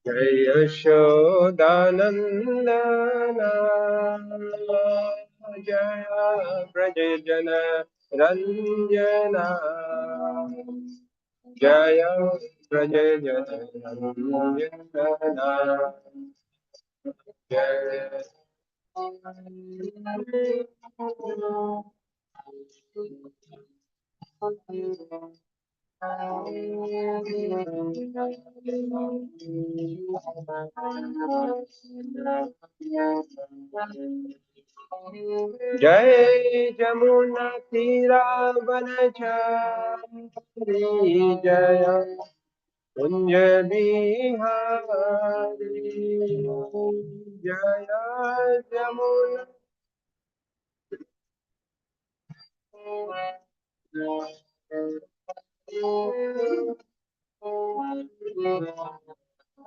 जय यशोदानंदना जय ब्रज जन रंजना जय ब्रज जन रंजना जय जय जमुना तीरावनचारी जय कुंज बिहारी जय जमुना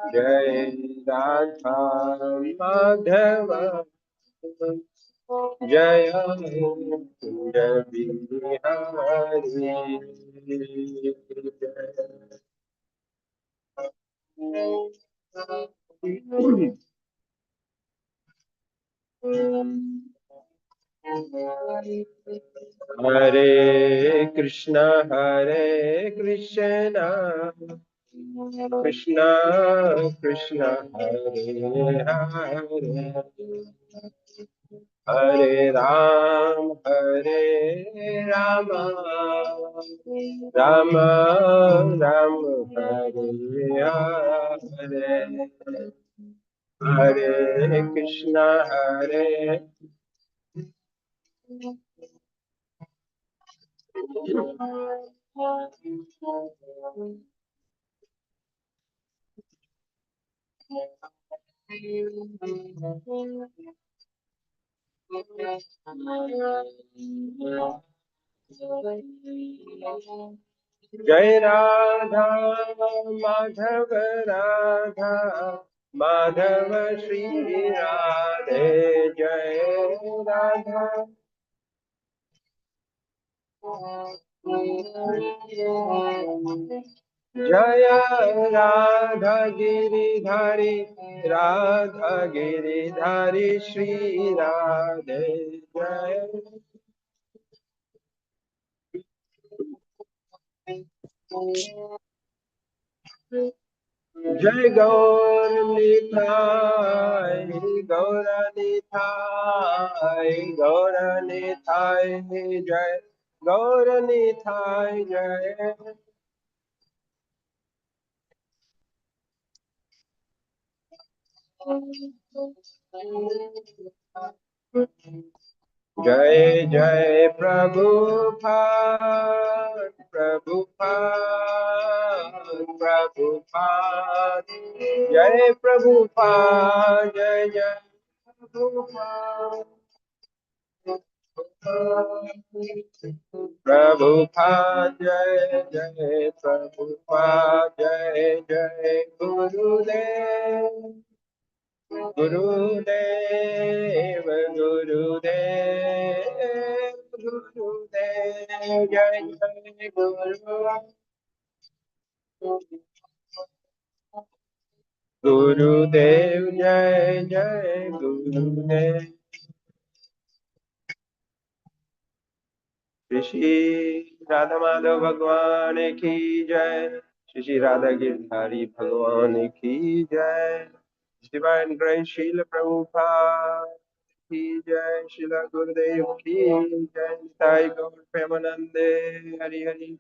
जय राधा माधव जय कुंज बिहारी हरे कृष्णा कृष्णा कृष्णा हरे हरे हरे राम राम राम हरे हरे हरे कृष्णा हरे जय राधा माधव राधा माधव श्री राधे जय राधा जय राधा गिरिधारी श्री राधे जय जय गौर निताय जय गौर निताय जय जय जय प्रभुपाद जय प्रभुपाद जय जय प्रभुपाद जय जय प्रभुपाद जय जय गुरुदेव गुरुदेव जय जय गुरुदेव जय जय गुरुदेव श्री श्री राधा माधव भगवान की जय श्री श्री राधा गिरधारी भगवान की जय डिवाइन ग्रेस शील प्रभुपाद की जय शिला गुरुदेव की जय साई गौर प्रेमानंदे हरि हरि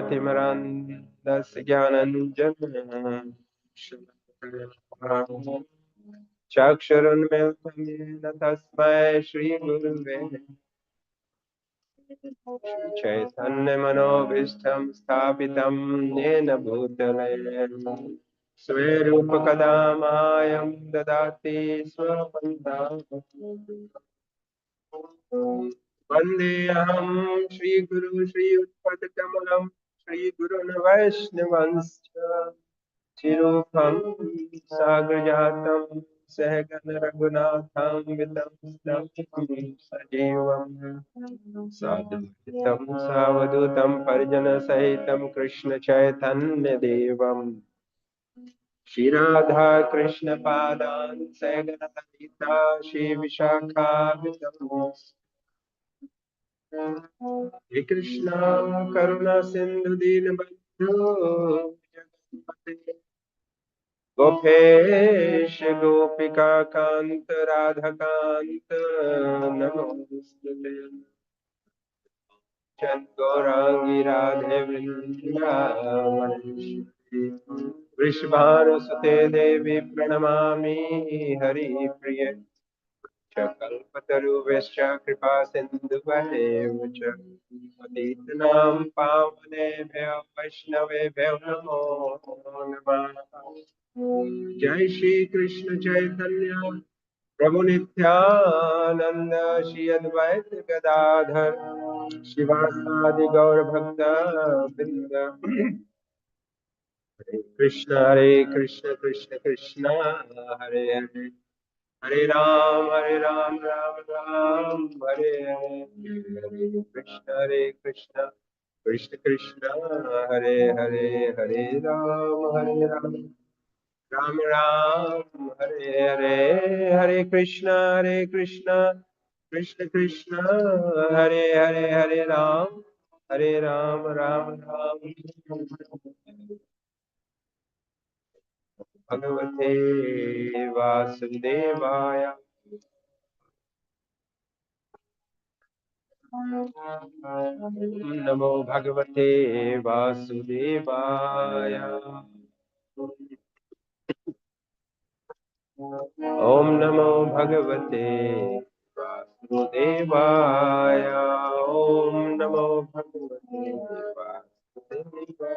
ज्ञानतिमिरान्धस्य ज्ञानाञ्जनं चक्षुरुन्मिलितं येन तस्मै श्रीगुरुवे चैतन्यमनोभीष्टं स्थापितं येन भूतले स्वेरूपकदा मायं ददाति स्वपन्थाम् वन्देऽहं श्रीगुरु श्रीयुत्पदकमलं श्रीगुरुन् वैष्णवंश्च चिरूपं साग्रजातं सहगण रघुनाथान्वितं सजीवम् साद्वैतं सावधूतं परिजनसहितं कृष्णचैतन्यदेवम् श्रीराधा कृष्णपादान् सहगणललिता श्रीविशाखाभितम् हे कृष्णा करुणा सिंधु दीनबंधु जगन्पते गोपेश गोपिका कांत राधा कांत नमोस्तुते चंद गौरांगी राधे वृंदावनेश्वरी वृषभानुसुते देवी प्रणमामि हरिप्रिये कल्पतरुभ्यश्च कृपा सिन्धुभ्येव च पतितानां पावनेभ्यो वैष्णवेभ्यो नमो नमः। जय श्री कृष्ण चैतन्य प्रभु नित्यानंद श्री अद्वैत गदाधर शिवासादि गौर भक्त वृंद हरे कृष्ण कृष्ण कृष्ण हरे हरे हरे राम राम राम हरे हरे हरे कृष्ण कृष्ण कृष्ण हरे हरे हरे राम राम राम हरे हरे हरे कृष्ण कृष्ण कृष्ण हरे हरे राम राम राम भगवते वासुदेवाय नमो भगवते वासुदेवाय ओम नमो भगवते वासुदेवाय ओम नमो भगवते वासुदेवाय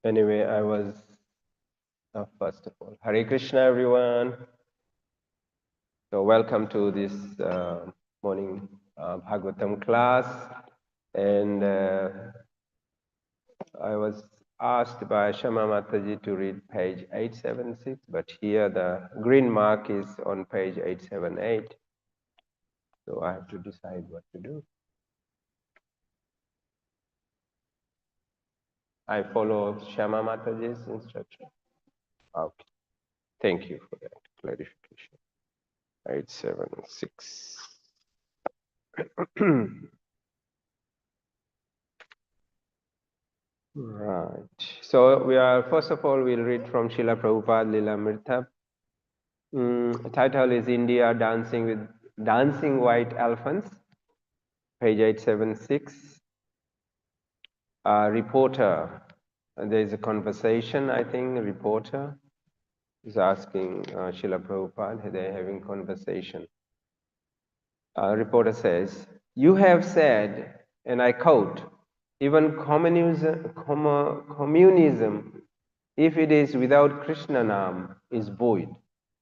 Anyway, I was first of all, Hare Krishna, everyone. So welcome to this morning Bhagavatam class. And I was asked by Shama Mataji to read page 876, but here the green mark is on page 878. So I have to decide what to do. I follow Shama Mataji's instruction. Okay. Thank you for that clarification. 876. Right. So we are, first of all, we'll read from Srila Prabhupada Lilamrita. Title is India Dancing White Elephants, page 876. Reporter, there is a conversation, I think, a reporter is asking Srila Prabhupada, they're having conversation. Reporter says, you have said, and I quote, even communism, if it is without Krishna Nam, is void.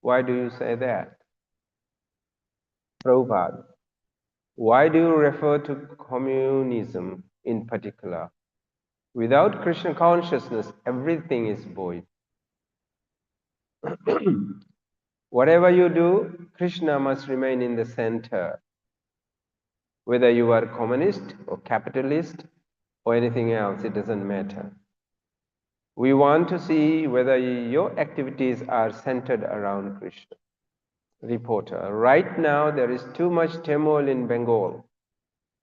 Why do you say that? Prabhupada, why do you refer to communism in particular? Without Krishna consciousness, everything is void. Whatever you do, Krishna must remain in the center. Whether you are communist or capitalist or anything else, it doesn't matter. We want to see whether your activities are centered around Krishna. Reporter, right now there is too much turmoil in Bengal.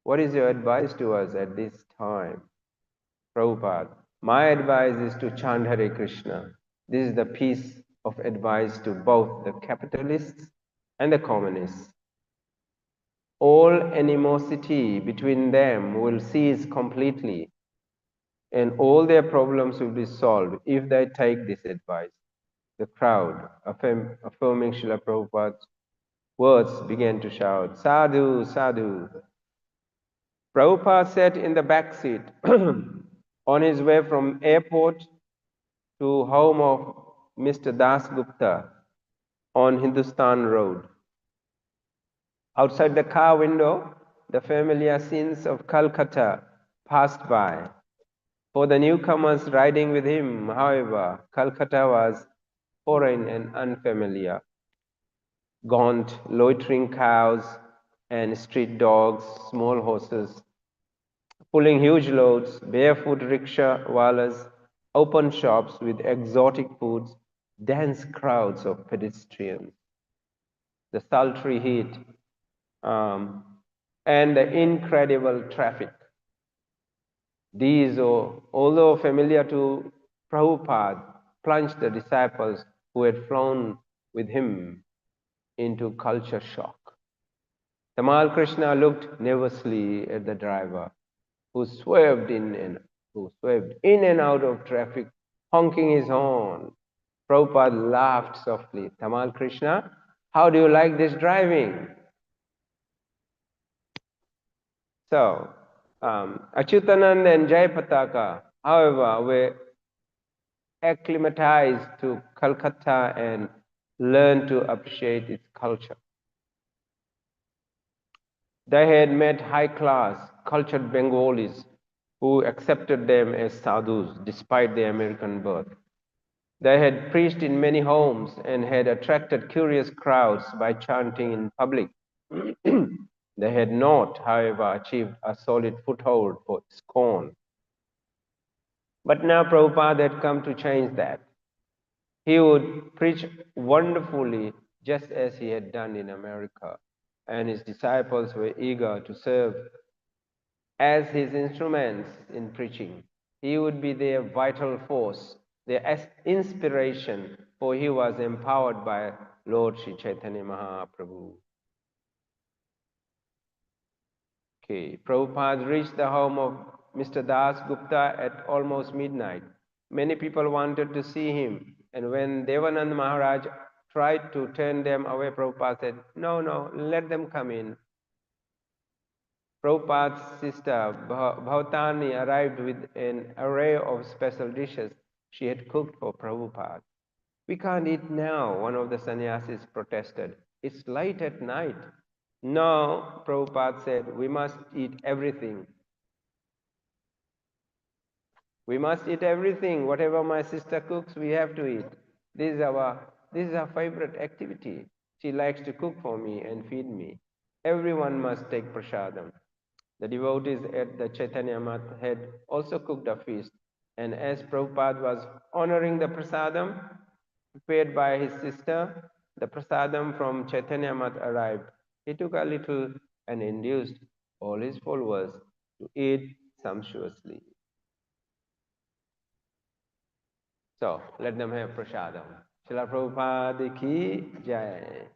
What is your advice to us at this time? Prabhupada, my advice is to chant Hare Krishna. This is the piece of advice to both the capitalists and the communists. All animosity between them will cease completely, and all their problems will be solved if they take this advice. The crowd, affirming Srila Prabhupada's words, began to shout, Sadhu, Sadhu. Prabhupada sat in the back seat on his way from airport to home of Mr. Das Gupta on Hindustan Road. Outside the car window, the familiar scenes of Calcutta passed by. For the newcomers riding with him, however, Calcutta was foreign and unfamiliar. Gaunt, loitering cows and street dogs, small horses, pulling huge loads, barefoot rickshaw-wallas, open shops with exotic foods, dense crowds of pedestrians, the sultry heat, um, and the incredible traffic. These, although familiar to Prabhupada, plunged the disciples who had flown with him into culture shock. Tamal Krishna looked nervously at the driver, who swerved in and out of traffic, honking his horn. Prabhupada laughed softly. Tamal Krishna, how do you like this driving? So, Achyutanand and Jayapataka, however, were acclimatized to Calcutta and learned to appreciate its culture. They had met high-class, cultured Bengalis who accepted them as sadhus despite their American birth. They had preached in many homes and had attracted curious crowds by chanting in public. They had not, however, achieved a solid foothold for ISKCON. But now Prabhupada had come to change that. He would preach wonderfully just as he had done in America, and his disciples were eager to serve as his instruments in preaching. He would be their vital force, their inspiration, for he was empowered by Lord Sri Chaitanya Mahaprabhu. Okay, Prabhupada reached the home of Mr. Das Gupta at almost midnight. Many people wanted to see him, and when Devanand Maharaj tried to turn them away, Prabhupada said, no, no, let them come in. Prabhupada's sister Bhautani arrived with an array of special dishes she had cooked for Prabhupada. We can't eat now, one of the sannyasis protested. It's late at night. No, Prabhupada said, we must eat everything. We must eat everything. Whatever my sister cooks, we have to eat. This is our favorite activity. She likes to cook for me and feed me. Everyone must take prasadam. The devotees at the Chaitanya Math had also cooked a feast, and as Prabhupada was honoring the prasadam prepared by his sister, the prasadam from Chaitanya Math arrived. He took a little and induced all his followers to eat sumptuously. So let them have prasadam. Srila Prabhupada ki jai.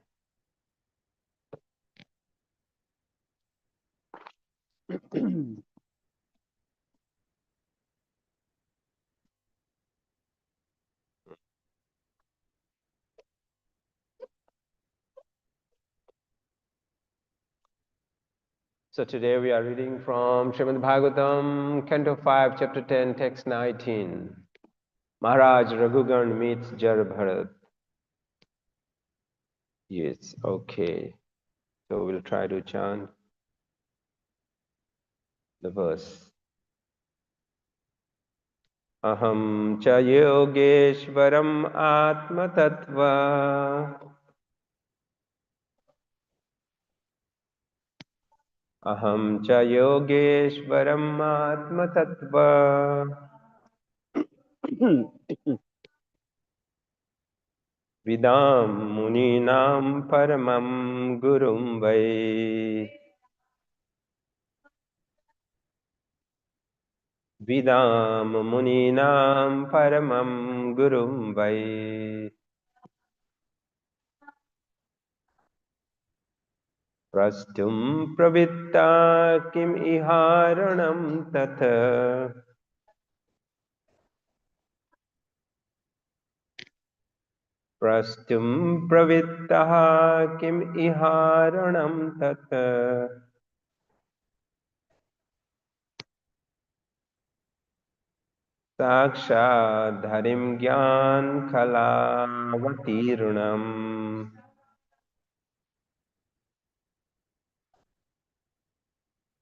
So today we are reading from Srimad Bhagavatam, Canto 5, Chapter 10, Text 19. Maharaj Raghugan meets Jar Bharat. Yes, okay. So we'll try to chant the verse. Aham cha yogeshvaram atma tattva. Aham cha yogeshvaram atma tattva. Vidam muninam paramam gurum vai. Vidam muninam paramam gurum vai. Prastum pravitta kim iharanam tatha. Prastum pravittaha kim iharanam tatha. साक्षाद्धरिं ज्ञानकलावतीर्णम्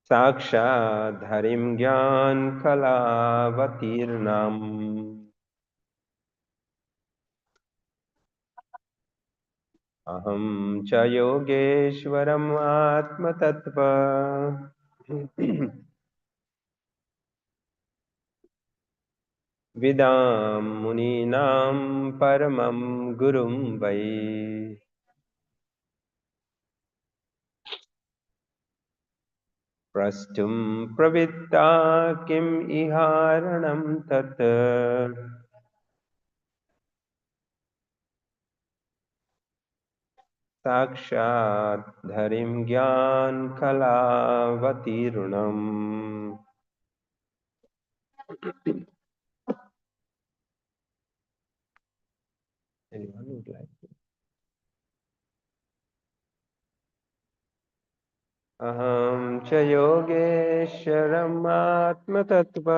साक्षाद्धरिं ज्ञानकलावतीर्णम् अहं च योगेश्वरम् आत्मतत्त्व विदां मुनीनां परमं गुरुं वै प्रष्टुं प्रवृत्ता किम् इहारणं तत् साक्षाद्धरिं ज्ञानकलावतीर्णम् Anyone would like to? अहं च योगेश्वरम् आत्मतत्त्व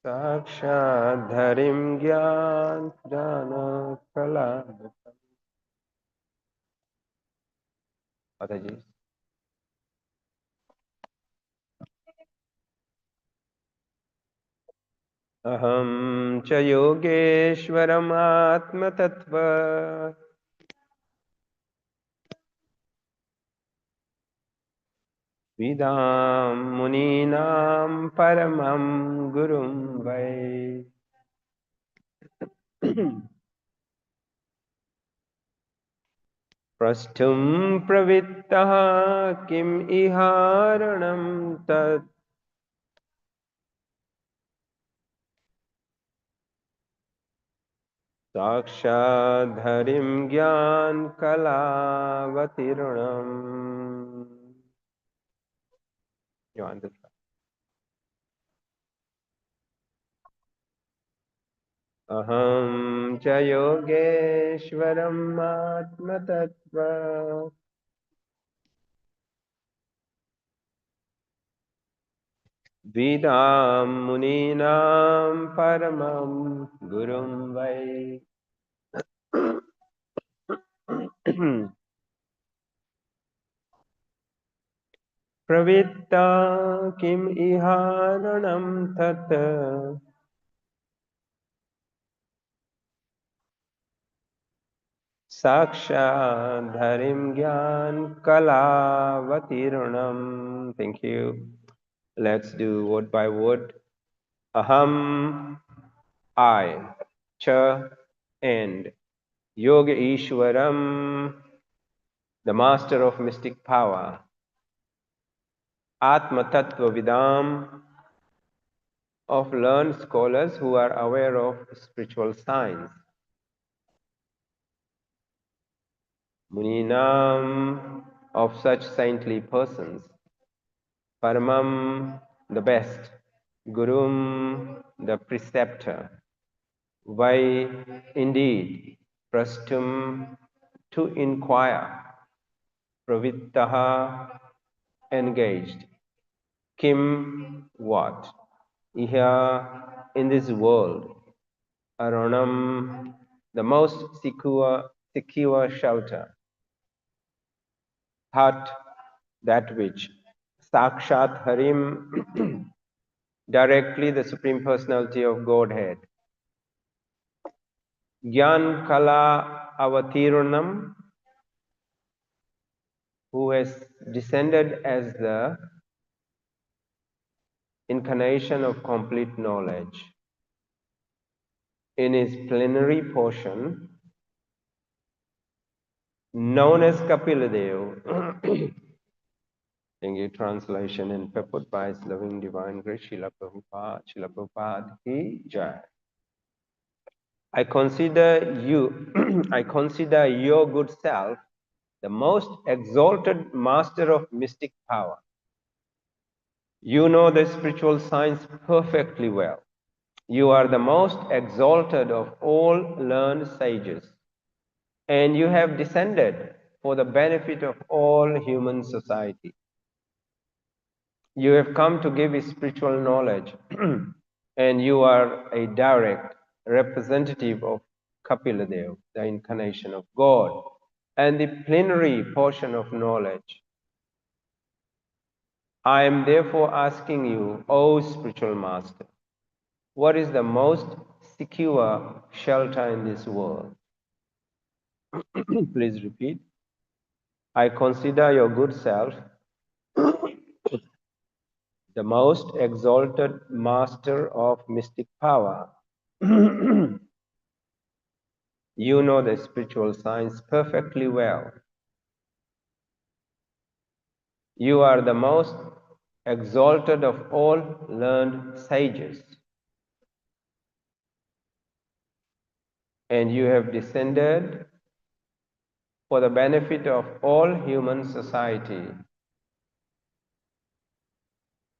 साक्षाद्धरिं ज्ञानकला जी अहं च योगेश्वरम् आत्मतत्त्व विदां मुनीनां परमं गुरुं वै प्रष्टुं प्रवृत्तः किम् इहारणं तत् साक्षाद्धरिं ज्ञानकलावतीर्णम् You understand? अहं च योगेश्वरम् आत्मतत्त्व विदां मुनीनां परमं गुरुं वै प्रवृत्ता किम् इहारणं तत् साक्षाद्धरिं ज्ञानकलावतीर्णम् Thank you. Let's do word by word. Aham, I, cha, and Yoga Ishwaram, the master of mystic power. Atma Tattva Vidam, of learned scholars who are aware of spiritual science. Muninam, of such saintly persons. Paramam, the best. Gurum, the preceptor. Vai, indeed. Prastum, to inquire. Pravittaha, engaged. Kim, what? Iha, in this world. Aranam, the most secure shelter. That which. Sakshat Harim, directly the Supreme Personality of Godhead. Gyan Kala Avatiranam, who has descended as the incarnation of complete knowledge. In his plenary portion, known as Kapiladev, English translation and purport by His loving divine grace, Srila Prabhupada ki Jai. I consider you, I consider your good self the most exalted master of mystic power. You know the spiritual science perfectly well. You are the most exalted of all learned sages, and you have descended for the benefit of all human society. You have come to give spiritual knowledge, and you are a direct representative of Kapiladev, the incarnation of God, and the plenary portion of knowledge. I am therefore asking you, O spiritual master, what is the most secure shelter in this world? Please repeat. I consider your good self the most exalted master of mystic power. You know the spiritual science perfectly well. You are the most exalted of all learned sages, and you have descended for the benefit of all human society.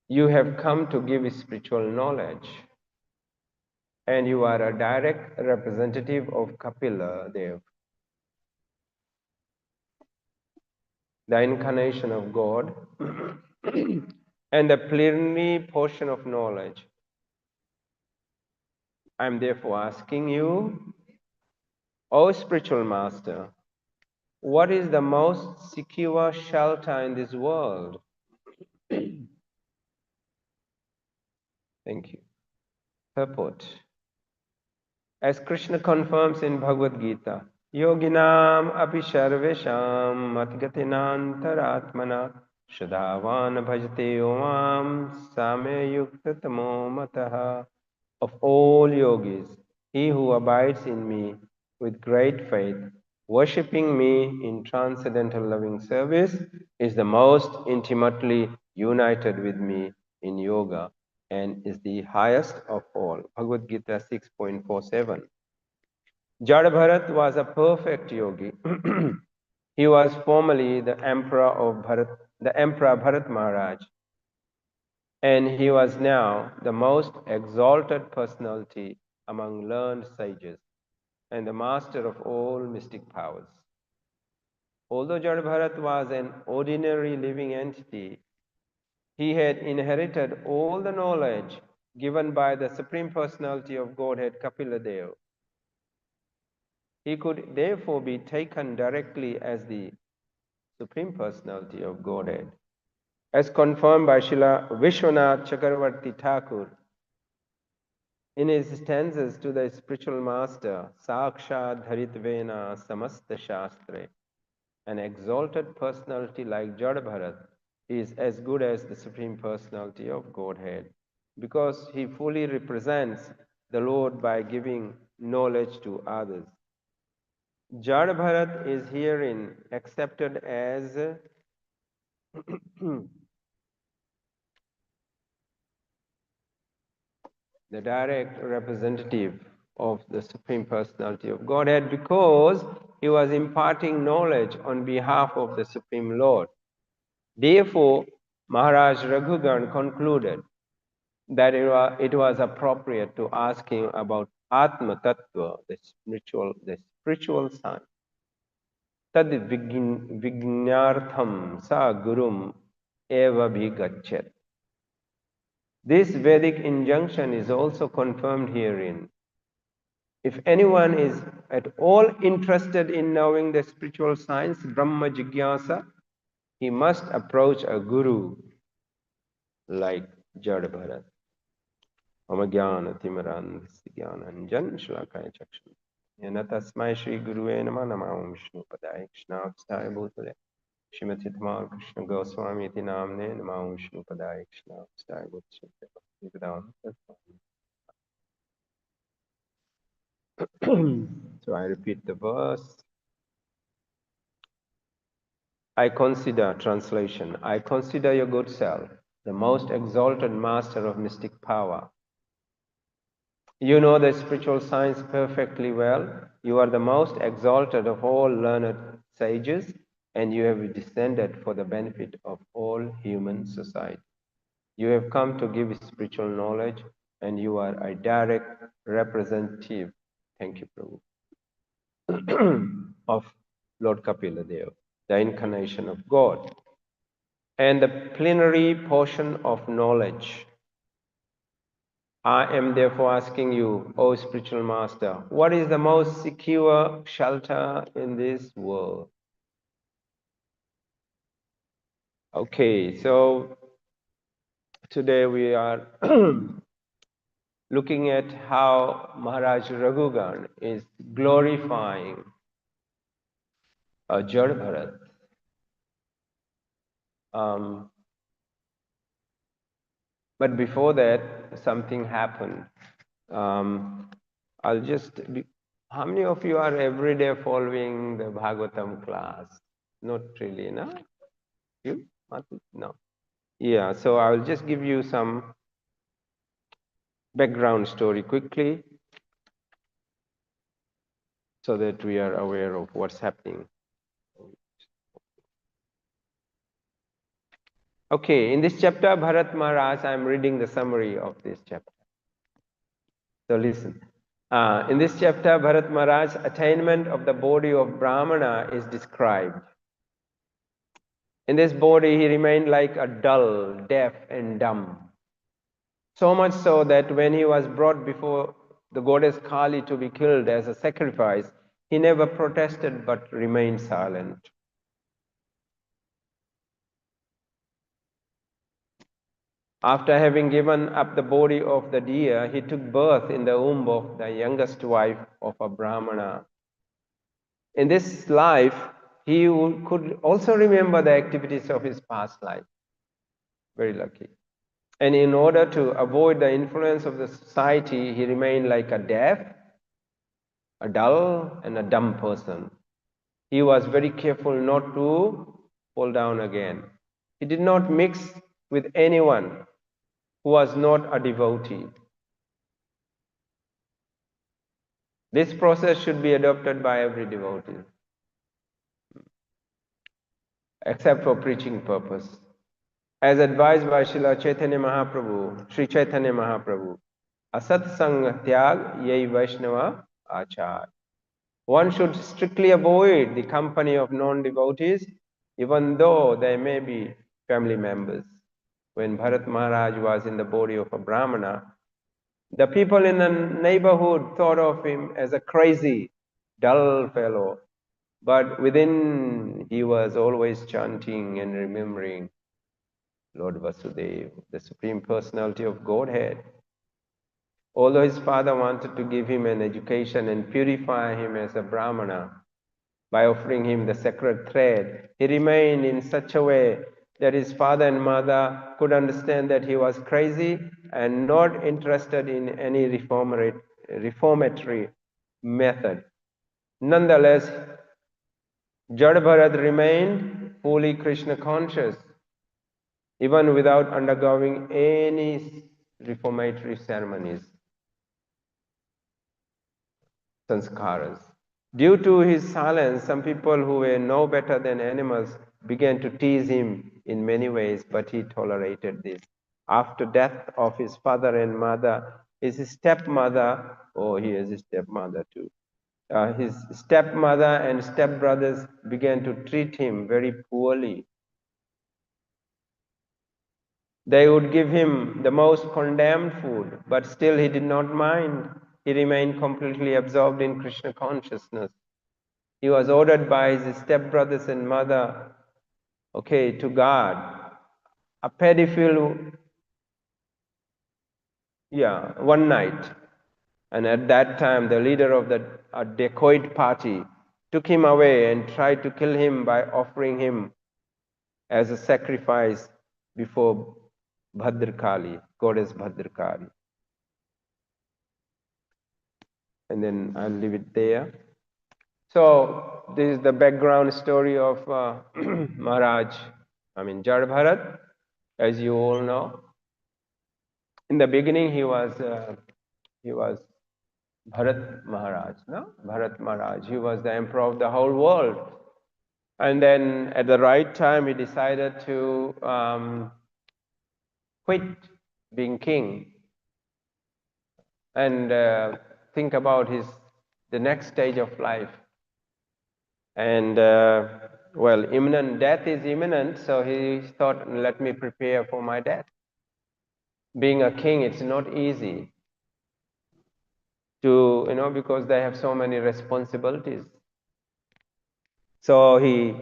You have come to give spiritual knowledge, and you are a direct representative of Kapila Dev, the incarnation of God, and the plenary portion of knowledge. I am therefore asking you, O spiritual master, what is the most secure shelter in this world? Thank you. Purport. As Krishna confirms in Bhagavad Gita, Yoginam api sarvesham matgatinantaratmana shadavan bhajate omam same yukta tamo mataha. Of all yogis, he who abides in me with great faith, worshipping me in transcendental loving service, is the most intimately united with me in yoga and is the highest of all. Bhagavad Gita 6.47. Jada Bharat was a perfect yogi. He was formerly the emperor of Bharat, the Emperor Bharat Maharaj, and he was now the most exalted personality among learned sages and the master of all mystic powers. Although Jada Bharat was an ordinary living entity, he had inherited all the knowledge given by the Supreme Personality of Godhead, Kapila Dev. He could therefore be taken directly as the Supreme Personality of Godhead, as confirmed by Srila Vishwanath Chakravarti Thakur in his stanzas to the spiritual master, Sakshat Dharitvena Samasta Shastre. An exalted personality like Jada Bharat is as good as the Supreme Personality of Godhead because he fully represents the Lord by giving knowledge to others. Jada Bharat is herein accepted as the direct representative of the Supreme Personality of Godhead because he was imparting knowledge on behalf of the Supreme Lord. Therefore, Maharaj Raghugan concluded that it was appropriate to ask him about Atma Tattva, the spiritual science. Tad vignartham sa gurum eva bhigachet. This Vedic injunction is also confirmed herein. If anyone is at all interested in knowing the spiritual science, Brahma Jigyasa, he must approach a guru like Jad Bharat. Mama Jnana Timirandhasya Jnananjan Shalakaya Chakshur. Yena Tasmai Shri Guruve Namah Namah Vishnu Padaya Krishnavastaya Bhutale Srimati Tamal Krishna Goswami Iti Namne Namah Vishnu Padaya Krishnavastaya Bhutale. So I repeat the verse. I consider, translation, I consider your good self, the most exalted master of mystic power. You know the spiritual science perfectly well. You are the most exalted of all learned sages, and you have descended for the benefit of all human society. You have come to give spiritual knowledge, and you are a direct representative, thank you, Prabhu, of Lord Kapila Deva, the incarnation of God, and the plenary portion of knowledge. I am therefore asking you, O spiritual master, what is the most secure shelter in this world? Okay, so today we are looking at how Maharaj Raghugan is glorifying Jad Bharat. But before that, something happened. I'll just be, how many of you are every day following the Bhagavatam class? Not really, no? You? No. Yeah, so I'll just give you some background story quickly so that we are aware of what's happening. Okay, in this chapter, Bharat Maharaj, I'm reading the summary of this chapter. So listen. In this chapter, Bharat Maharaj's attainment of the body of Brahmana is described. In this body, he remained like a dull, deaf, and dumb. So much so that when he was brought before the goddess Kali to be killed as a sacrifice, he never protested but remained silent. After having given up the body of the deer, he took birth in the womb of the youngest wife of a Brahmana. In this life, he could also remember the activities of his past life. Very lucky. And in order to avoid the influence of the society, he remained like a deaf, a dull, and a dumb person. He was very careful not to fall down again. He did not mix with anyone who was not a devotee. This process should be adopted by every devotee, except for preaching purpose. As advised by Srila Chaitanya Mahaprabhu, Sri Chaitanya Mahaprabhu, Asat Sang Tyag Yai Vaishnava Achar. One should strictly avoid the company of non-devotees, even though they may be family members. When Bharat Maharaj was in the body of a Brahmana, the people in the neighborhood thought of him as a crazy, dull fellow. But within, he was always chanting and remembering Lord Vasudeva, the Supreme Personality of Godhead. Although his father wanted to give him an education and purify him as a Brahmana by offering him the sacred thread, he remained in such a way that his father and mother could understand that he was crazy and not interested in any reformatory method. Nonetheless, Jad Bharat remained fully Krishna conscious, even without undergoing any reformatory ceremonies, sanskaras. Due to his silence, some people who were no better than animals began to tease him in many ways, but he tolerated this. After death of his father and mother, his stepmother, oh, he has a stepmother too. His stepmother and stepbrothers began to treat him very poorly. They would give him the most condemned food, but still he did not mind. He remained completely absorbed in Krishna consciousness. He was ordered by his stepbrothers and mother, okay, to guard a paddy field Yeah, one night. And at that time, the leader of the dacoit party took him away and tried to kill him by offering him as a sacrifice before Bhadrakali, goddess Bhadrakali. And then I'll leave it there. So this is the background story of Maharaj, Jar Bharat, as you all know. In the beginning, he was Bharat Maharaj, no? Bharat Maharaj. He was the emperor of the whole world. And then at the right time, he decided to quit being king and think about the next stage of life. And well, imminent death is imminent, so he thought, let me prepare for my death. Being a king, it's not easy to, because they have so many responsibilities. So he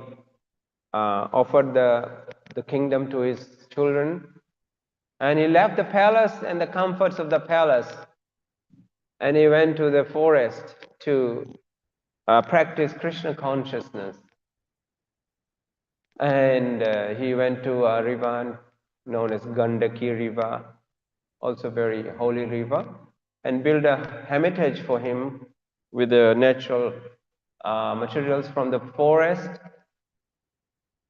offered the kingdom to his children, and he left the palace and the comforts of the palace, and he went to the forest to practice Krishna consciousness. And he went to a river known as Gandaki River, also very holy river, and built a hermitage for him with the natural materials from the forest.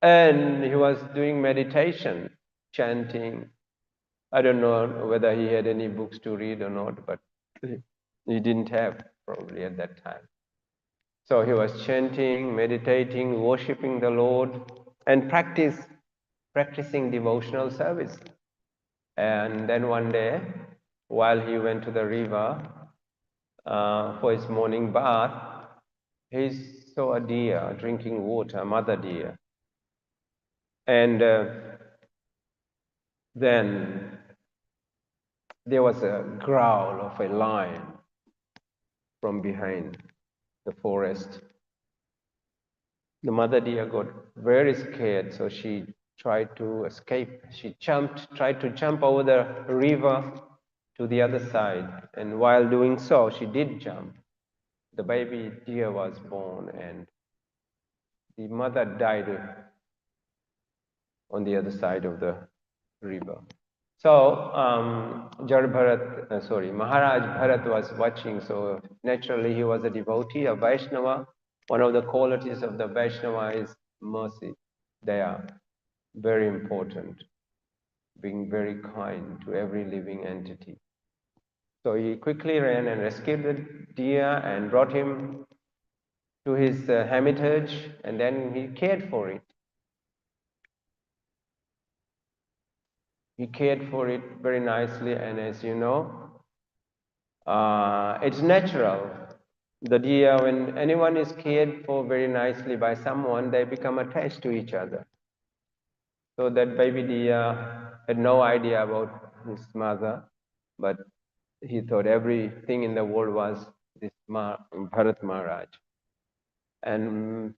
And he was doing meditation, chanting. I don't know whether he had any books to read or not, but he didn't have probably at that time. So he was chanting, meditating, worshipping the Lord, and practicing devotional service. And then one day, while he went to the river for his morning bath, he saw a deer drinking water, a mother deer. And then there was a growl of a lion from behind the forest. The mother deer got very scared, so she tried to escape. She tried to jump over the river to the other side. And while doing so, she did jump. The baby deer was born, and the mother died on the other side of the river. So Maharaj Bharat was watching. So naturally, he was a devotee, a Vaishnava. One of the qualities of the Vaishnava is mercy. They are very important, being very kind to every living entity. So he quickly ran and rescued the deer and brought him to his hermitage, and then he cared for it. He cared for it very nicely, and as you know, it's natural. The deer, when anyone is cared for very nicely by someone, they become attached to each other. So that baby deer had no idea about his mother, but he thought everything in the world was this Bharat Maharaj. And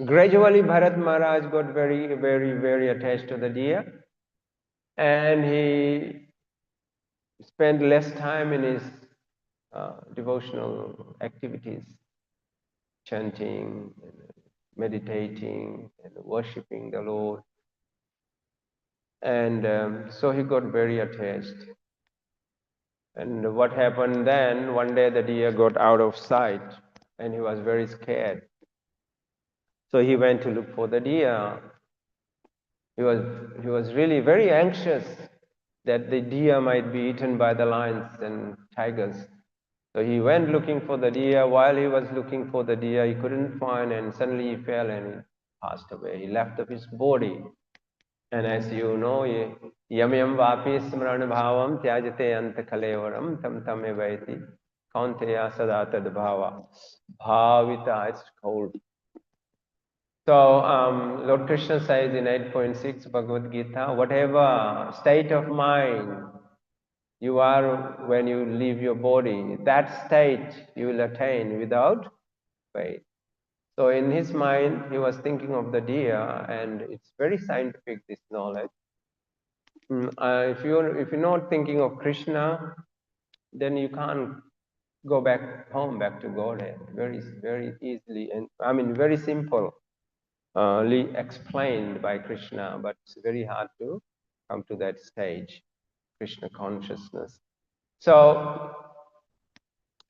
gradually Bharat Maharaj got very, very, very attached to the deer, and he spent less time in his devotional activities, chanting, meditating, and worshipping the Lord. And so he got very attached. And what happened then, one day the deer got out of sight, and he was very scared. So he went to look for the deer. He was really very anxious that the deer might be eaten by the lions and tigers. So he went looking for the deer. While he was looking for the deer, he couldn't find, and suddenly he fell and he passed away. He left of his body. And as you know, yam yam vapi smran bhavam tyajate ant kalevaram tam tam evaiti kaunteya sadatad bhava. Bhavita, it's cold. So Lord Krishna says in 8.6 Bhagavad Gita, whatever state of mind you are when you leave your body, that state you will attain without faith. So in his mind, he was thinking of the deer, and it's very scientific, this knowledge. If you're not thinking of Krishna, then you can't go back home, back to Godhead, very easily, and I mean very simple, explained by Krishna, but it's very hard to come to that stage, Krishna consciousness. So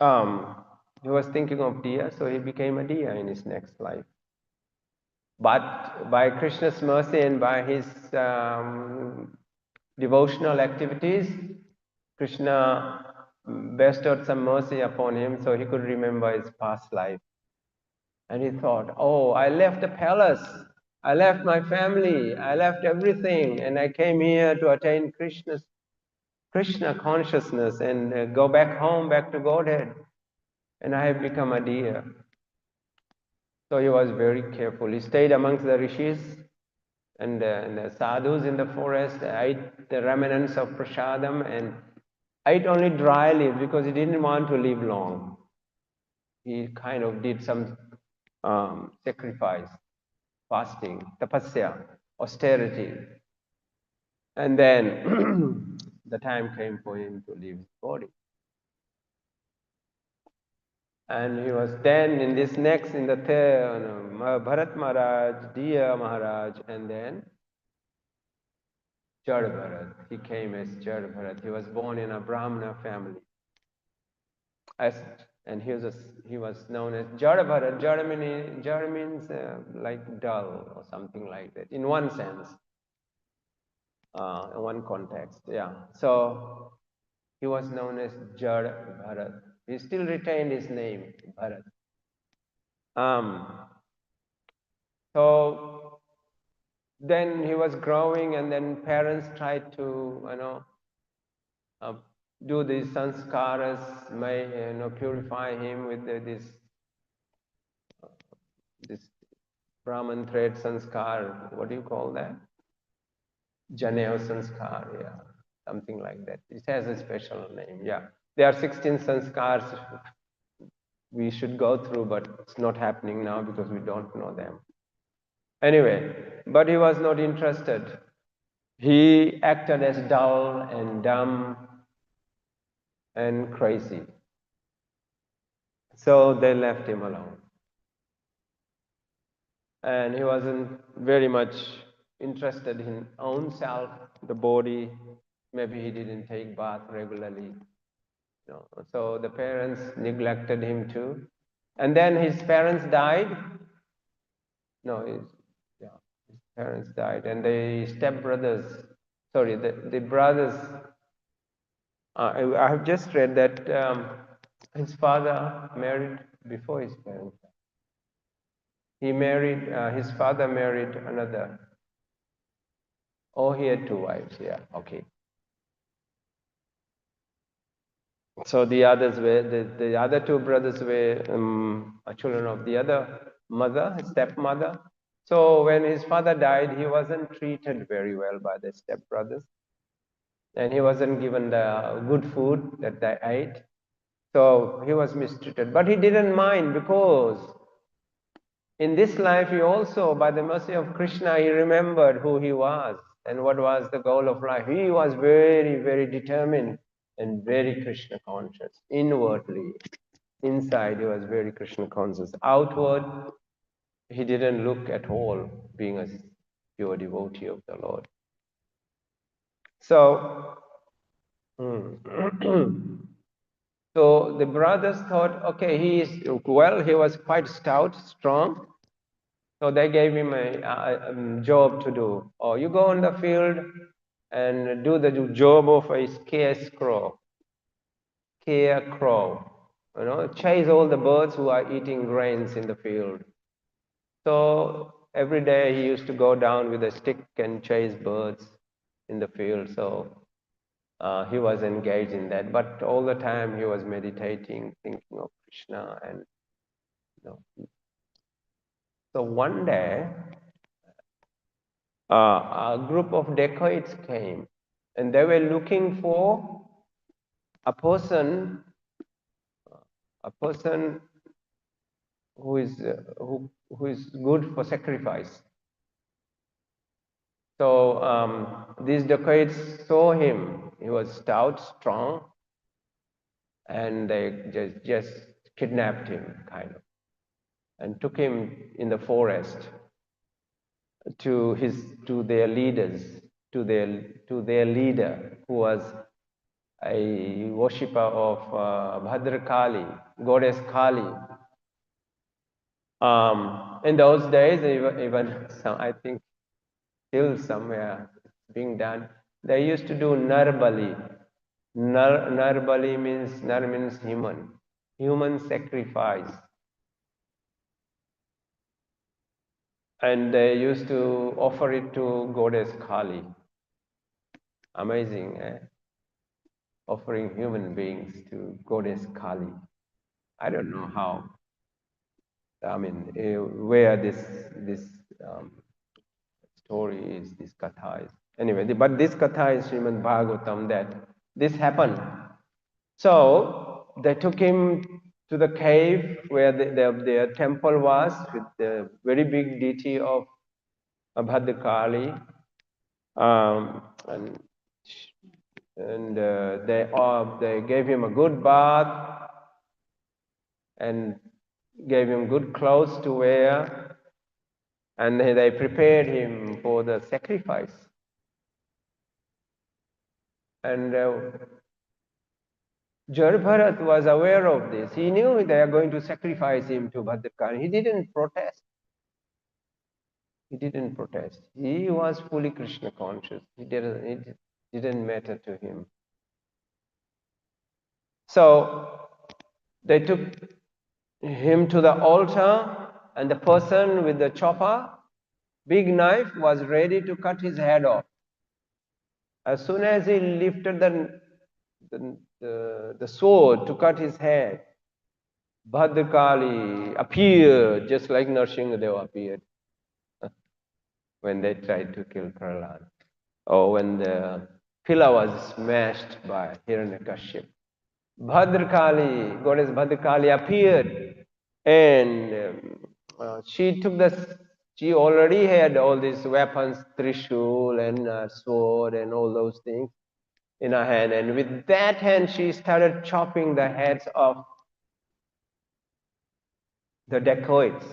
he was thinking of Diya, so he became a Diya in his next life. But by Krishna's mercy and by his devotional activities, Krishna bestowed some mercy upon him so he could remember his past life. And he thought, oh, I left the palace, I left my family, I left everything, and I came here to attain Krishna consciousness and go back home, back to Godhead. And I have become a deer. So he was very careful. He stayed amongst the rishis and the sadhus in the forest, ate the remnants of prasadam and ate only dry leaves because he didn't want to live long. He kind of did some sacrifice, fasting, tapasya, austerity. And then the time came for him to leave his body. And he was then in this next, in the third, Bharat Maharaj, Diya Maharaj, and then Jad Bharat. He came as Jad Bharat. He was born in a Brahmana family. And he was known as Jad Bharat. Jad means like dull or something like that, in one sense, in one context. Yeah. So he was known as Jad Bharat. He still retained his name, Bharat. So then he was growing, and then parents tried to, do these sanskaras, purify him with this Brahman thread sanskar. What do you call that? Janeo sanskar, yeah, something like that. It has a special name, yeah. There are 16 sanskars we should go through, but it's not happening now because we don't know them. Anyway, but he was not interested. He acted as dull and dumb and crazy. So they left him alone. And he wasn't very much interested in own self, the body. Maybe he didn't take bath regularly. So the parents neglected him too. And then his parents died. No, his parents died. And the stepbrothers, sorry, the brothers, I have just read that his father married before his parents died. He married, his father married another. Oh, he had two wives, yeah, okay. So the others were, the other two brothers were children of the other mother, his stepmother. So when his father died, he wasn't treated very well by the stepbrothers. And he wasn't given the good food that they ate. So he was mistreated. But he didn't mind because in this life, he also, by the mercy of Krishna, he remembered who he was and what was the goal of life. He was very, very determined and very Krishna conscious. Inwardly, inside, he was very Krishna conscious. Outward, he didn't look at all being a pure devotee of the Lord. So, so the brothers thought, okay, he was quite stout, strong. So they gave him a job to do. Oh, you go on the field and do the job of a scarecrow. Scarecrow. Chase all the birds who are eating grains in the field. So every day he used to go down with a stick and chase birds in the field. So he was engaged in that. But all the time he was meditating, thinking of Krishna. And so one day, a group of dacoits came and they were looking for a person who is good for sacrifice. So these dacoits saw him. He was stout, strong, and they just kidnapped him, kind of, and took him in the forest to his to their leaders, to their leader, who was a worshipper of Bhadra Kali, goddess Kali. In those days, even some, I think still somewhere being done, they used to do Narbali. Narbali means, Nar means human sacrifice. And they used to offer it to goddess Kali. Amazing, eh? Offering human beings to goddess Kali. I don't know how. I mean, where this um, story is, this katha is. Anyway, but this katha is Srimad Bhagavatam that this happened. So they took him to the cave where their temple was, with the very big deity of Bhadrakali, and they gave him a good bath and gave him good clothes to wear, and they prepared him for the sacrifice. And Jarbharat was aware of this. He knew they are going to sacrifice him to Bhadrakali. He didn't protest. He didn't protest. He was fully Krishna conscious. It didn't matter to him. So they took him to the altar, and the person with the chopper, big knife, was ready to cut his head off. As soon as he lifted the sword to cut his head, Bhadrakali appeared just like Narsingadeva appeared when they tried to kill Prahlad, or when the pillar was smashed by Hiranyakashipu. Bhadrakali, goddess Bhadrakali appeared, and she already had all these weapons, Trishul and sword and all those things in her hand. And with that hand, she started chopping the heads of the dacoits,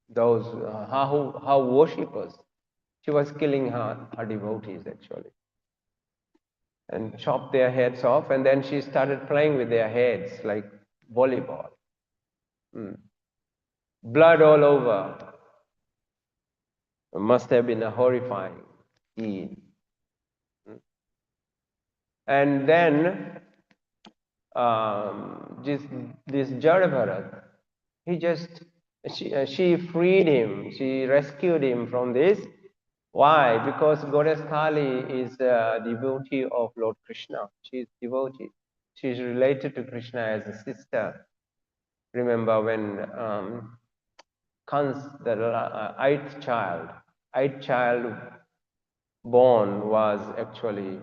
those her worshippers. She was killing her devotees, actually, and chopped their heads off. And then she started playing with their heads like volleyball. Blood all over. It must have been a horrifying scene. And then this Jadabharat, she freed him, she rescued him from this. Why? Because Goddess Kali is a devotee of Lord Krishna. She is devotee. She is related to Krishna as a sister. Remember when Kans, the eighth child born was actually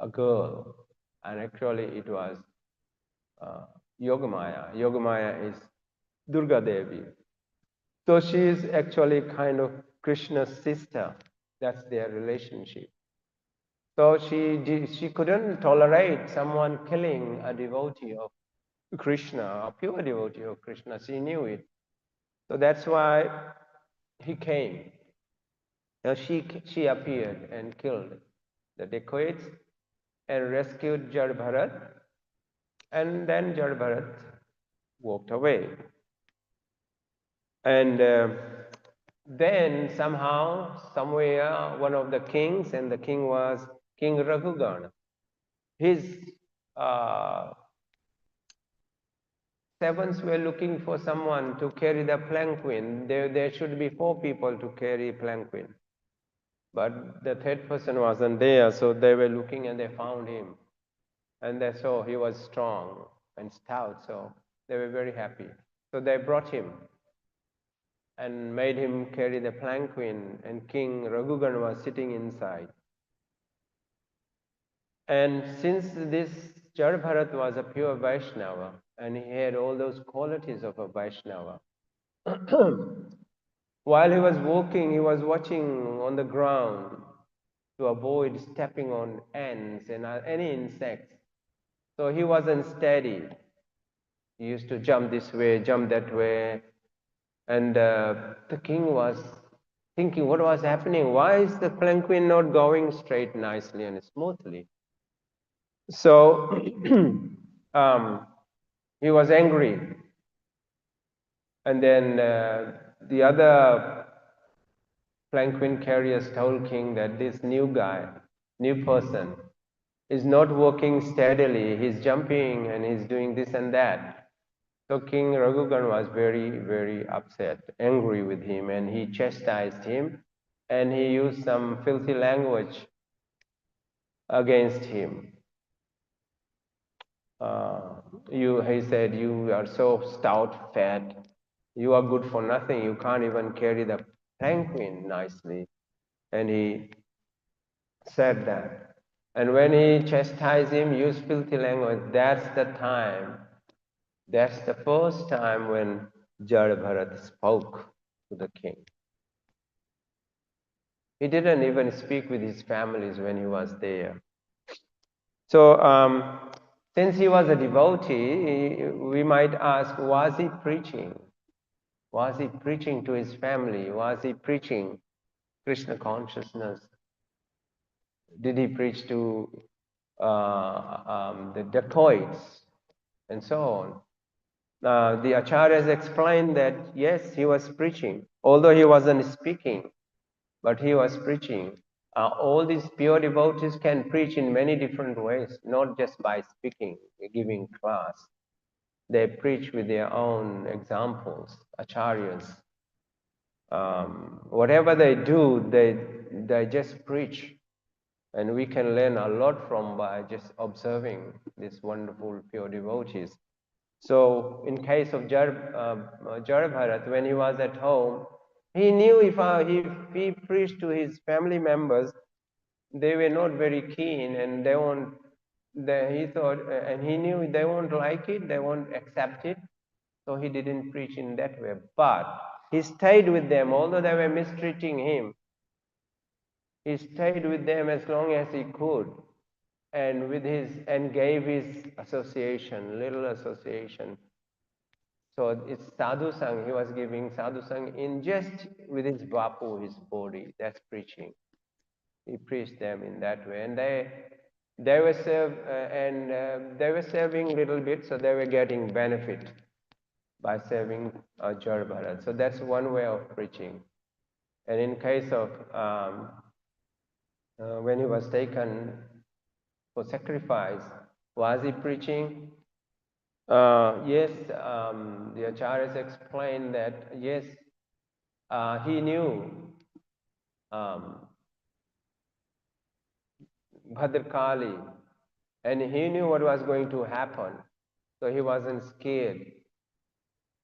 a girl, and actually it was Yogamaya. Yogamaya is Durga Devi. So she is actually kind of Krishna's sister. That's their relationship. So she couldn't tolerate someone killing a devotee of Krishna, a pure devotee of Krishna. She knew it. So that's why he came. Now she appeared and killed the dacoits and rescued Jadbharat, and then Jadbharat walked away. And then somehow, somewhere, one of the kings, and the king was King Raghugana, his servants were looking for someone to carry the palanquin. There should be 4 people to carry palanquin. But the third person wasn't there, so they were looking and they found him. And they saw he was strong and stout, so they were very happy. So they brought him and made him carry the palanquin, and King Raghugan was sitting inside. And since this Jadbharat was a pure Vaishnava, and he had all those qualities of a Vaishnava, while he was walking, he was watching on the ground to avoid stepping on ants and any insects. So he wasn't steady. He used to jump this way, jump that way. And the king was thinking what was happening. Why is the palanquin not going straight nicely and smoothly? So he was angry. And then the other palanquin carriers told king that this new guy, new person, is not working steadily. He's jumping and he's doing this and that. So King Raghugan was very, very upset, angry with him, and he chastised him, and he used some filthy language against him. He said, you are so stout, fat, you are good for nothing, you can't even carry the palanquin nicely. And he said that. And when he chastised him, used filthy language, that's the time, that's the first time when Jada Bharat spoke to the king. He didn't even speak with his families when he was there. So, since he was a devotee, we might ask, was he preaching? Was he preaching to his family? Was he preaching Krishna consciousness? Did he preach to the dacoits and so on? The acharyas explained that yes, he was preaching, although he wasn't speaking, but he was preaching. All these pure devotees can preach in many different ways, not just by speaking, giving class. They preach with their own examples, acharyas. Whatever they do, they just preach. And we can learn a lot from by just observing these wonderful pure devotees. So in case of Jara Bharat, when he was at home, he knew if he preached to his family members, they were not very keen, and they won't. He thought, and he knew they won't like it, they won't accept it, so he didn't preach in that way. But he stayed with them, although they were mistreating him. He stayed with them as long as he could, and gave his association, little association. So it's sadhu sang. He was giving sadhu sang in just with his bapu, his body. That's preaching. He preached them in that way, and they were they were serving a little bit, so they were getting benefit by serving Jar Bharat. So that's one way of preaching. And in case of when he was taken for sacrifice, was he preaching? Yes, the acharyas explained that yes, he knew um, Bhadrakali, and he knew what was going to happen, so he wasn't scared.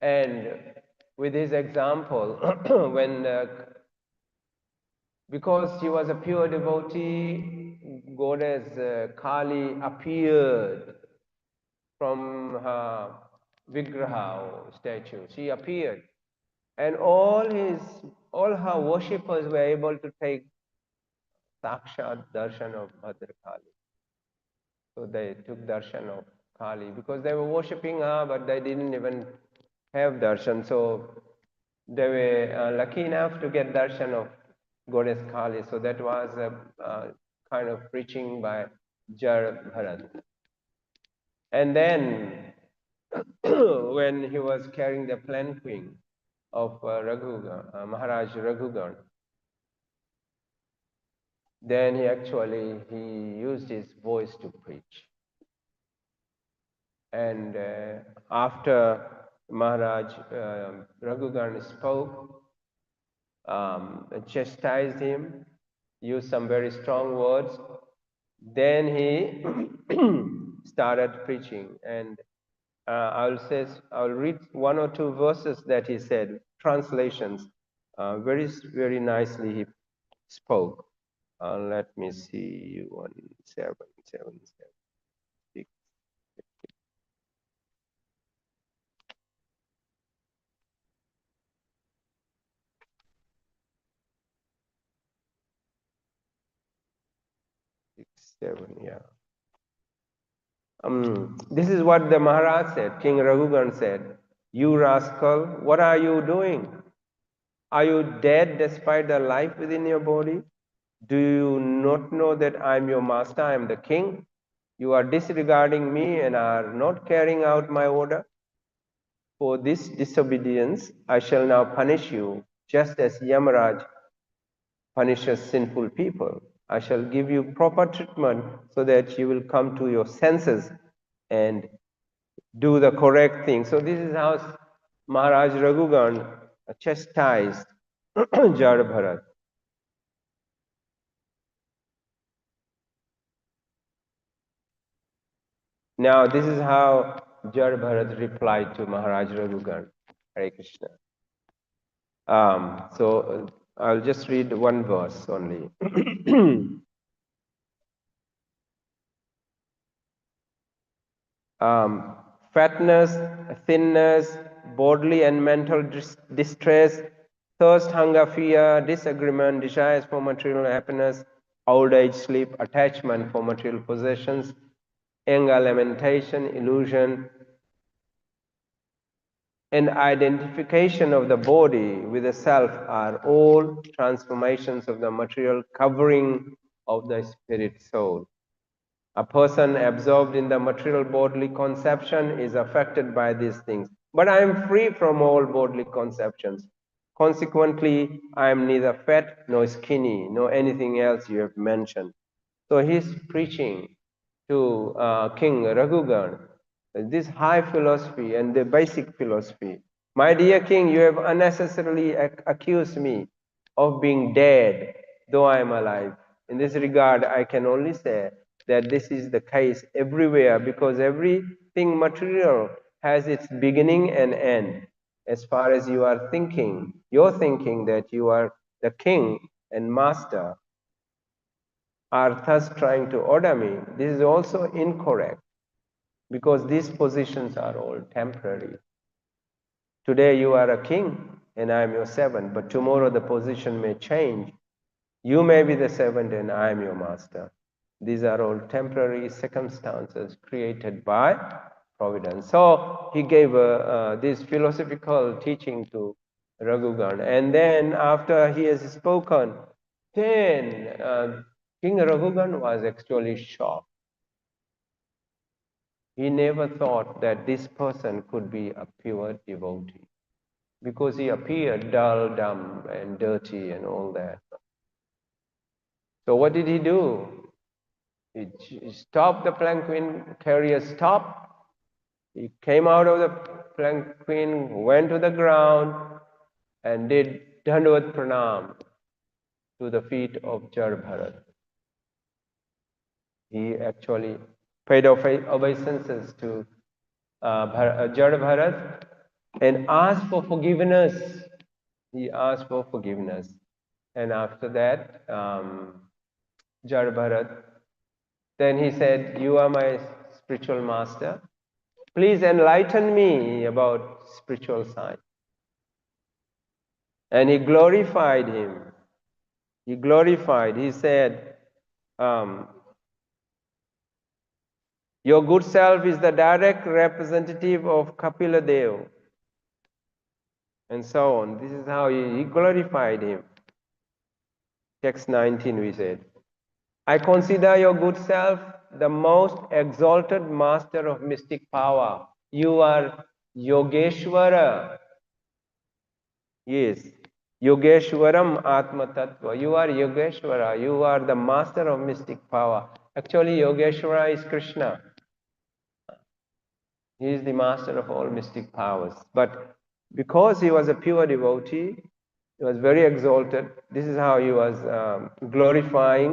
And with his example, when because he was a pure devotee, goddess Kali appeared from her vigraha or statue. She appeared, and all her worshippers were able to take sakshat darshan of Bhadrakali. So they took darshan of Kali because they were worshipping her, but they didn't even have darshan. So they were lucky enough to get darshan of goddess Kali. So that was a kind of preaching by Jar Bharat. And then when he was carrying the palanquin of Maharaj Raghugan, then he used his voice to preach. And after Maharaj Raghugan spoke, chastised him, used some very strong words, then he started preaching. And I'll read one or two verses that he said, translations. Very, very nicely he spoke. Let me see, 1776. 7, yeah. This is what the Maharaj said, King Raghugan said, "You rascal, what are you doing? Are you dead despite the life within your body? Do you not know that I am your master, I am the king? You are disregarding me and are not carrying out my order. For this disobedience, I shall now punish you, just as Yamaraj punishes sinful people. I shall give you proper treatment so that you will come to your senses and do the correct thing." So this is how Maharaj Raghugan chastised Jada Bharat. Now this is how Jada Bharat replied to Maharaj Raghugan. Hare Krishna. So I'll just read one verse only. Fatness, thinness, bodily and mental distress, thirst, hunger, fear, disagreement, desires for material happiness, old age, sleep, attachment for material possessions, anger, lamentation, illusion, and identification of the body with the self are all transformations of the material covering of the spirit soul. A person absorbed in the material bodily conception is affected by these things. But I am free from all bodily conceptions. Consequently, I am neither fat nor skinny nor anything else you have mentioned. So he's preaching to King Raghugan this high philosophy and the basic philosophy. My dear king, you have unnecessarily accused me of being dead, though I am alive. In this regard, I can only say that this is the case everywhere because everything material has its beginning and end. As far as you are thinking, you're thinking that you are the king and master, are thus trying to order me. This is also incorrect because these positions are all temporary. Today you are a king and I am your servant, but tomorrow the position may change. You may be the servant and I am your master. These are all temporary circumstances created by providence. So he gave this philosophical teaching to Raghugan. And then after he has spoken, then King Raghugan was actually shocked. He never thought that this person could be a pure devotee because he appeared dull, dumb, and dirty and all that. So what did he do? He stopped the palanquin carrier, stopped. He came out of the palanquin, went to the ground, and did Dandavat Pranam to the feet of Jar Bharat. He actually paid obeisances to Jar Bharat and asked for forgiveness. He asked for forgiveness. And after that, Jar Bharat, then he said, "You are my spiritual master. Please enlighten me about spiritual science." And he glorified him. He glorified. He said, "Your good self is the direct representative of Kapila Dev," and so on. This is how he glorified him. Text 19, we said, "I consider your good self the most exalted master of mystic power. You are Yogeshwara." Yes. Yogeshwaram Atma Tattva. You are Yogeshwara. You are the master of mystic power. Actually, Yogeshwara is Krishna. He is the master of all mystic powers. But because he was a pure devotee, he was very exalted. This is how he was glorifying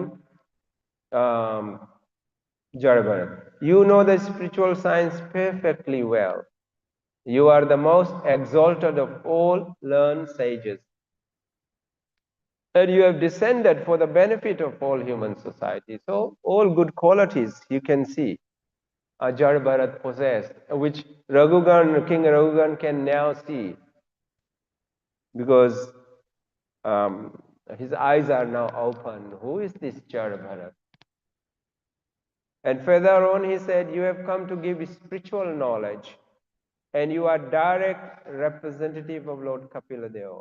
Jarabarat. You know the spiritual science perfectly well. You are the most exalted of all learned sages. And you have descended for the benefit of all human society. So all good qualities you can see Jar Bharat possessed, which King Raghugan can now see because his eyes are now open. Who is this Jar Bharat? And further on, he said, you have come to give spiritual knowledge, and you are direct representative of Lord Kapila Deva.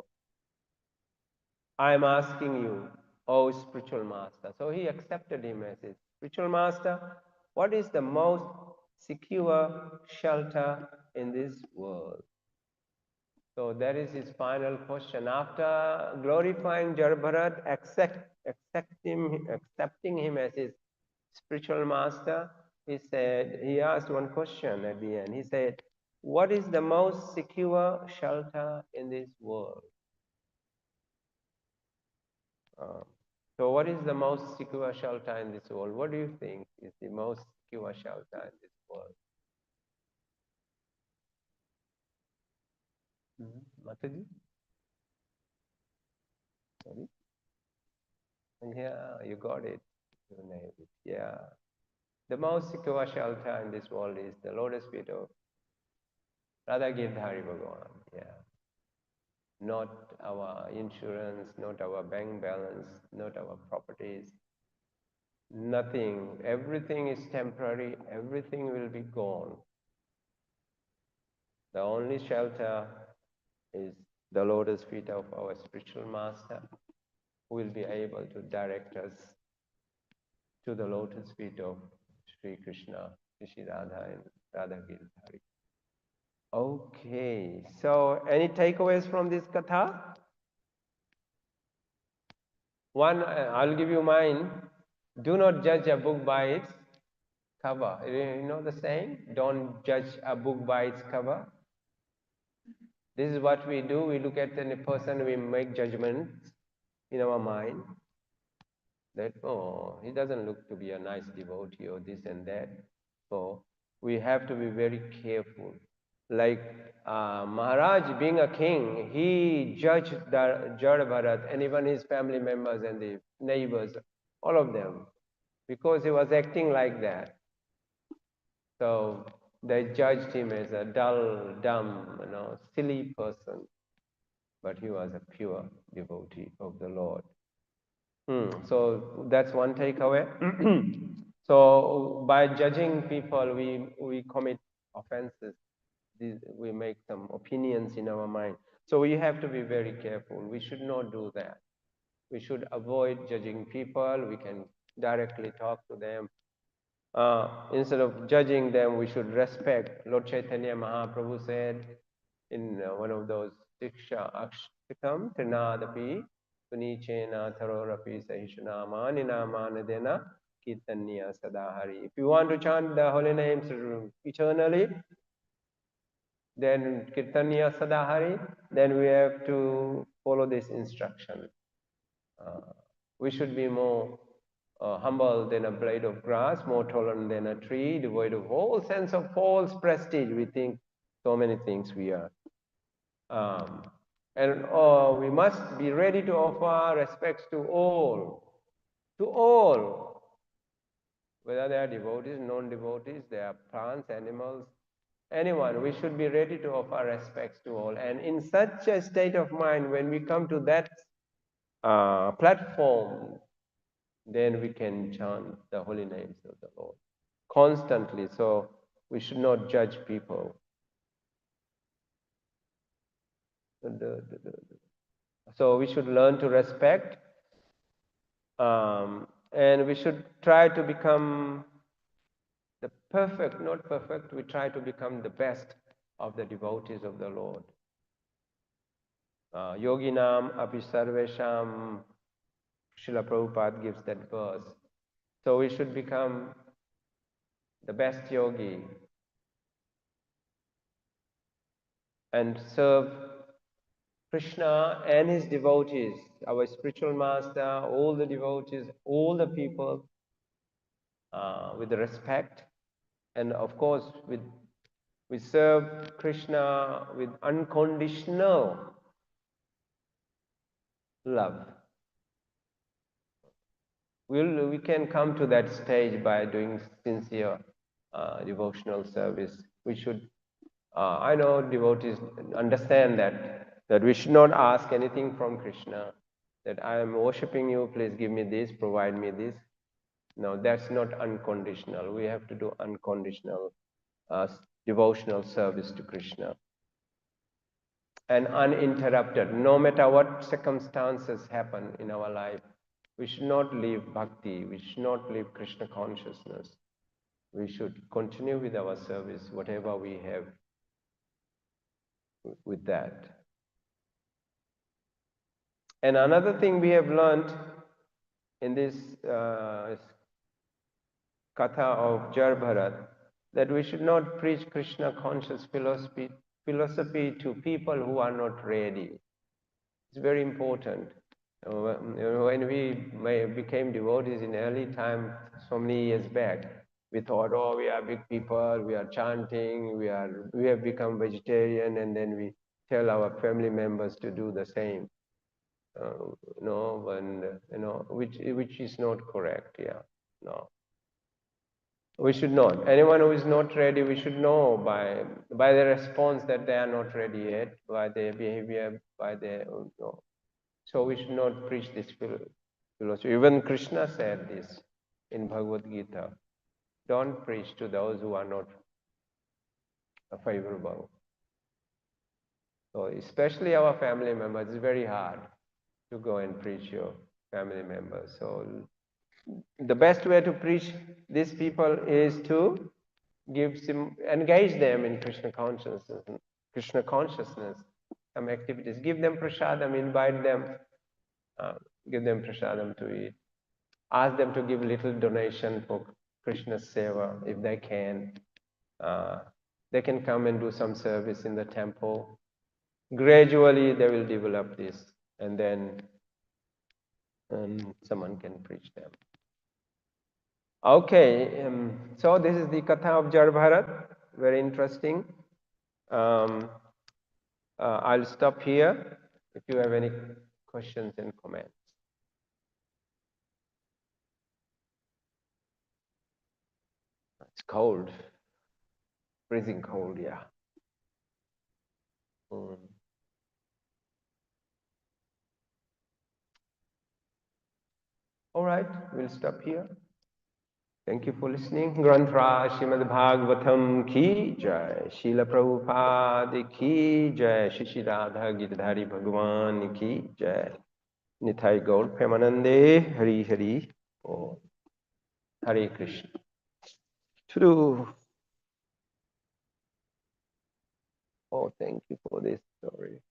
I am asking you, oh spiritual master. So he accepted him as his spiritual master. What is the most secure shelter in this world? So that is his final question. After glorifying Jarbharat, accepting him as his spiritual master, he asked one question at the end. He said, what is the most secure shelter in this world? Uh, so what is the most secure shelter in this world? What do you think is the most secure shelter in this world? Mataji? Sorry? Yeah, you got it. You nailed it. Yeah. The most secure shelter in this world is the lotus feet of Radha Girdhari Bhagavan. Yeah. Not our insurance, not our bank balance, not our properties. Nothing. Everything is temporary. Everything will be gone. The only shelter is the lotus feet of our spiritual master, who will be able to direct us to the lotus feet of Sri Krishna, Sri Radha and Radha Girdhari. Okay, so any takeaways from this katha? One, I'll give you mine. Do not judge a book by its cover. You know the saying? Don't judge a book by its cover. This is what we do. We look at any person, we make judgments in our mind that, oh, he doesn't look to be a nice devotee or this and that. So we have to be very careful. Like Maharaj being a king, he judged Jada Bharat and even his family members and the neighbors, all of them, because he was acting like that. So they judged him as a dull, dumb, silly person. But he was a pure devotee of the Lord. So that's one takeaway. So by judging people, we commit offenses. We make some opinions in our mind. So we have to be very careful. We should not do that. We should avoid judging people. We can directly talk to them. Instead of judging them, we should respect. Lord Chaitanya Mahaprabhu said in one of those Diksha Akshikam, Trinadapi, Punichena Tarorapi Sahishana Manina Manadena Kirtanya Sadahari. If you want to chant the holy names eternally, then Kirtanya Sadahari, then we have to follow this instruction. We should be more humble than a blade of grass, more tolerant than a tree, devoid of all sense of false prestige. We think so many things we are. And we must be ready to offer respects to all, whether they are devotees, non-devotees, they are plants, animals, anyone. We should be ready to offer respects to all. And in such a state of mind, when we come to that platform, then we can chant the holy names of the Lord constantly. So we should not judge people. So we should learn to respect, and we should try to become the perfect, not perfect, we try to become the best of the devotees of the Lord. Yoginam api sarvesham, Srila Prabhupada gives that verse. So we should become the best yogi and serve Krishna and his devotees, our spiritual master, all the devotees, all the people, with respect, and of course we serve Krishna with unconditional love. We can come to that stage by doing sincere devotional service. We should. I know devotees understand that we should not ask anything from Krishna. That I am worshipping you. Please give me this. Provide me this. No, that's not unconditional. We have to do unconditional devotional service to Krishna. And uninterrupted, no matter what circumstances happen in our life, we should not leave bhakti, we should not leave Krishna consciousness. We should continue with our service, whatever we have with that. And another thing we have learned in this Katha of Jarbharat, that we should not preach Krishna conscious philosophy to people who are not ready. It's very important. When we became devotees in early time, so many years back, we thought, oh, we are big people, we are chanting, we have become vegetarian, and then we tell our family members to do the same. Which is not correct. Yeah, no. We should not. Anyone who is not ready, we should know by the response that they are not ready yet, by their behavior, by their. No. So we should not preach this philosophy. Even Krishna said this in Bhagavad Gita. Don't preach to those who are not favorable. So especially our family members, it's very hard to go and preach your family members. So the best way to preach these people is to engage them in Krishna consciousness, some activities. Give them prasadam, invite them, give them prasadam to eat. Ask them to give little donation for Krishna's seva if they can. They can come and do some service in the temple. Gradually, they will develop this, and then someone can preach them. Okay, so this is the Katha of Jarbharat. Very interesting. I'll stop here if you have any questions and comments. It's cold, freezing cold, yeah. All right, we'll stop here. Thank you for listening. Granthra Srimad Bhagavatam ki jai, Srila Prabhupada ki jai, Shri Radha Giridhari Bhagwan ki jai. Nithai Gaur Premanande Hari Hari. Oh, Hare Krishna. True. Oh, thank you for this story.